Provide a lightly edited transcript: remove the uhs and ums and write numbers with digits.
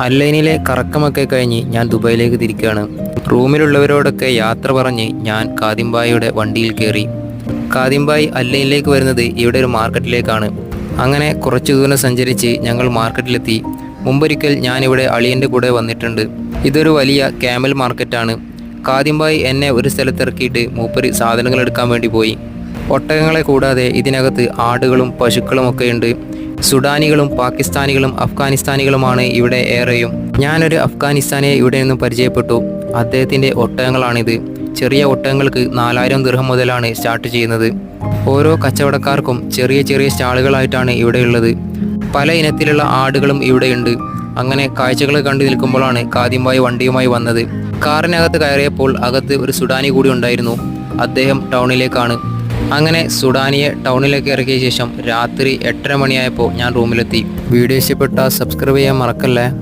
അല്ലൈനിലെ കറക്കമൊക്കെ കഴിഞ്ഞ് ഞാൻ ദുബായിലേക്ക് തിരിക്കുകയാണ്. റൂമിലുള്ളവരോടൊക്കെ യാത്ര പറഞ്ഞ് ഞാൻ കാദിംബായിയുടെ വണ്ടിയിൽ കയറി. കാദിംബായി അല്ലൈനിലേക്ക് വരുന്നത് ഇവിടെ ഒരു മാർക്കറ്റിലേക്കാണ്. അങ്ങനെ കുറച്ചു ദൂരം സഞ്ചരിച്ച് ഞങ്ങൾ മാർക്കറ്റിലെത്തി. മുമ്പൊരിക്കൽ ഞാനിവിടെ അളിയൻ്റെ കൂടെ വന്നിട്ടുണ്ട്. ഇതൊരു വലിയ ക്യാമൽ മാർക്കറ്റാണ്. കാദിംബായി എന്നെ ഒരു സ്ഥലത്തിറക്കിയിട്ട് മൂപ്പര് സാധനങ്ങൾ എടുക്കാൻ വേണ്ടി പോയി. ഒട്ടകങ്ങളെ കൂടാതെ ഇതിനകത്ത് ആടുകളും പശുക്കളും ഒക്കെയുണ്ട്. സുഡാനികളും പാകിസ്ഥാനികളും അഫ്ഗാനിസ്ഥാനികളുമാണ് ഇവിടെ ഏറെയും. ഞാനൊരു അഫ്ഗാനിസ്ഥാനിയെ ഇവിടെ നിന്നും പരിചയപ്പെട്ടു. അദ്ദേഹത്തിൻ്റെ ഒട്ടകങ്ങളാണിത്. ചെറിയ ഒട്ടകങ്ങൾക്ക് 4000 ദിർഹം മുതലാണ് സ്റ്റാർട്ട് ചെയ്യുന്നത്. ഓരോ കച്ചവടക്കാർക്കും ചെറിയ ചെറിയ സ്റ്റാളുകളായിട്ടാണ് ഇവിടെയുള്ളത്. പല ഇനത്തിലുള്ള ആടുകളും ഇവിടെയുണ്ട്. അങ്ങനെ കാഴ്ചകൾ കണ്ടു നിൽക്കുമ്പോഴാണ് കാദിംബായി വണ്ടിയുമായി വന്നത്. കാറിനകത്ത് കയറിയപ്പോൾ അകത്ത് ഒരു സുഡാനി കൂടി ഉണ്ടായിരുന്നു. അദ്ദേഹം ടൗണിലേക്കാണ്. അങ്ങനെ സുഡാനിയെ ടൗണിലേക്ക് ഇറക്കിയ ശേഷം രാത്രി 8:30 മണിയായപ്പോൾ ഞാൻ റൂമിലെത്തി. വീഡിയോ ഇഷ്ടപ്പെട്ടാൽ സബ്സ്ക്രൈബ് ചെയ്യാൻ മറക്കല്ലേ.